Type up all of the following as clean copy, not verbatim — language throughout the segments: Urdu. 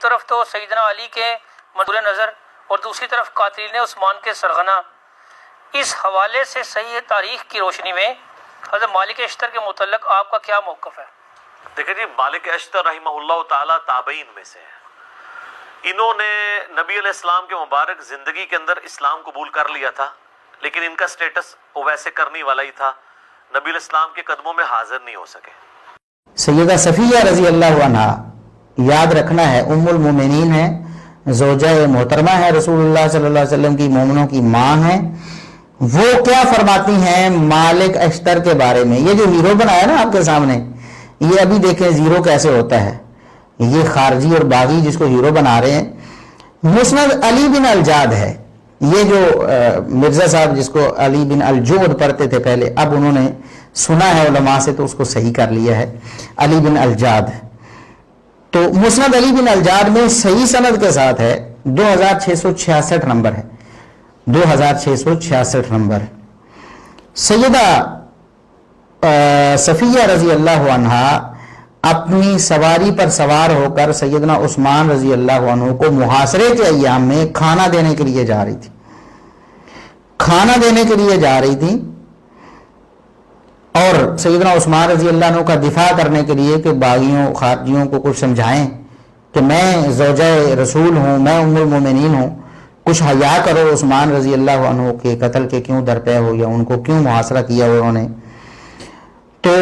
ایک طرف تو سیدنا علی کے مدور نظر اور دوسری طرف قاتلین عثمان کے سرغنہ، اس حوالے سے صحیح تاریخ کی روشنی میں حضرت مالک اشتر کے متعلق آپ کا کیا موقف ہے؟ دیکھیں جی، مالک اشتر رحمہ اللہ تعالیٰ تابعین میں سے ہیں۔ انہوں نے نبی علیہ السلام کے مبارک زندگی کے اندر اسلام قبول کر لیا تھا، لیکن ان کا سٹیٹس ویسے کرنے والا ہی تھا، نبی علیہ السلام کے قدموں میں حاضر نہیں ہو سکے۔ سیدہ صفیہ رضی اللہ عنہ یاد رکھنا ہے ام المومنین ہے، زوجہ محترمہ ہے، رسول اللہ صلی اللہ علیہ وسلم کی مومنوں کی ماں ہیں۔ وہ کیا فرماتی ہیں مالک اشتر کے بارے میں؟ یہ جو ہیرو بنایا نا آپ کے سامنے، یہ ابھی دیکھیں زیرو کیسے ہوتا ہے، یہ خارجی اور باغی جس کو ہیرو بنا رہے ہیں۔ مسند علی بن الجاد ہے، یہ جو مرزا صاحب جس کو علی بن الجود پڑھتے تھے پہلے، اب انہوں نے سنا ہے علماء سے تو اس کو صحیح کر لیا ہے، علی بن الجاد۔ تو مسند علی بن الجاد میں صحیح سند کے ساتھ ہے 2666 نمبر ہے، 2666 نمبر۔ سیدہ صفیہ رضی اللہ عنہ اپنی سواری پر سوار ہو کر سیدنا عثمان رضی اللہ عنہ کو محاصرے کے ایام میں کھانا دینے کے لیے جا رہی تھی، کھانا دینے کے لیے جا رہی تھی، اور سیدنا عثمان رضی اللہ عنہ کا دفاع کرنے کے لیے کہ باغیوں خارجیوں کو کچھ سمجھائیں کہ میں زوجہ رسول ہوں، میں ام المومنین ہوں، کچھ حیا کرو، عثمان رضی اللہ عنہ کے قتل کے کیوں درپے ہو یا ان کو کیوں محاصرہ کیا انہوں نے۔ تو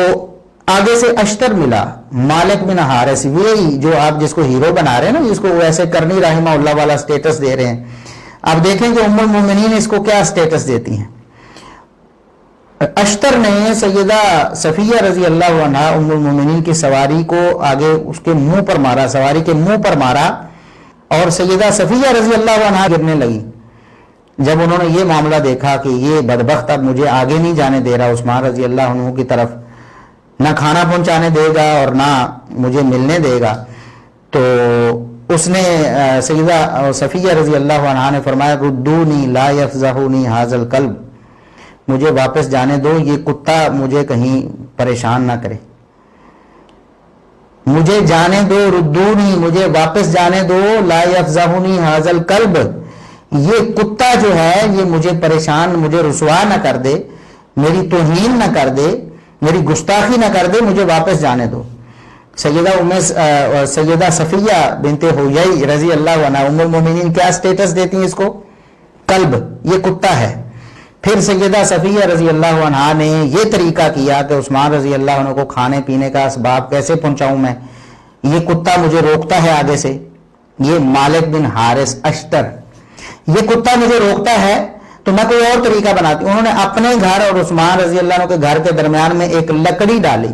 آگے سے اشتر ملا، مالک بن حارث، وہی جو آپ جس کو ہیرو بنا رہے ہیں نا، جس کو ویسے کرنی رحمہ اللہ والا سٹیٹس دے رہے ہیں۔ اب دیکھیں کہ ام المومنین اس کو کیا سٹیٹس دیتی ہیں۔ اشتر نے سیدہ صفیہ رضی اللہ عنہ ام المومنین کی سواری کو آگے اس کے منہ پر مارا، سواری کے منہ پر مارا، اور سیدہ صفیہ رضی اللہ عنہ گرنے لگی۔ جب انہوں نے یہ معاملہ دیکھا کہ یہ بدبخت اب مجھے آگے نہیں جانے دے رہا عثمان رضی اللہ عنہ کی طرف، نہ کھانا پہنچانے دے گا اور نہ مجھے ملنے دے گا، تو اس نے سیدہ صفیہ رضی اللہ عنہ نے فرمایا ردونی لا یفضحونی ھذا الکلب، مجھے واپس جانے دو، یہ کتا مجھے کہیں پریشان نہ کرے، مجھے جانے دو، ردونی مجھے واپس جانے دو، لا یفضحونی ھذا الکلب، یہ کتا جو ہے یہ مجھے پریشان، مجھے رسوا نہ کر دے، میری توہین نہ کر دے، میری گستاخی نہ کر دے، مجھے واپس جانے دو۔ سیدہ صفیہ بنت حیی رضی اللہ عنہ ام المومنین کیا سٹیٹس دیتی ہیں اس کو؟ کلب، یہ کتا ہے۔ پھر سیدہ صفیہ رضی اللہ عنہ نے یہ طریقہ کیا کہ عثمان رضی اللہ عنہ کو کھانے پینے کا اسباب کیسے پہنچاؤں میں، یہ کتا مجھے روکتا ہے آگے سے، یہ مالک بن حارث اشتر، یہ کتا مجھے روکتا ہے تو میں کوئی اور طریقہ بناتی ہوں۔ انہوں نے اپنے گھر اور عثمان رضی اللہ عنہ کے گھر کے درمیان میں ایک لکڑی ڈالی،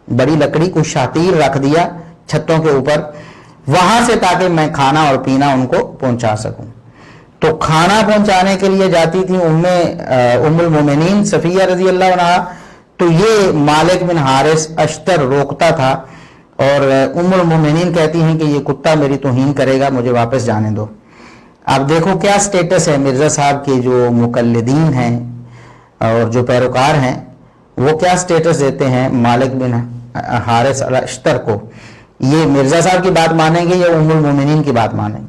بڑی لکڑی کو شاطیر رکھ دیا چھتوں کے اوپر، وہاں سے تاکہ میں کھانا اور پینا ان کو پہنچا سکوں۔ تو کھانا پہنچانے کے لیے جاتی تھی ام المومنین صفیہ رضی اللہ عنہ، تو یہ مالک بن حارث اشتر روکتا تھا، اور ام المومنین کہتی ہیں کہ یہ کتا میری توہین کرے گا، مجھے واپس جانے دو۔ اب دیکھو کیا سٹیٹس ہے مرزا صاحب کے جو مقلدین ہیں اور جو پیروکار ہیں، وہ کیا سٹیٹس دیتے ہیں مالک بن حارث اشتر کو۔ یہ مرزا صاحب کی بات مانیں گے یا ام المومنین کی بات مانیں گے؟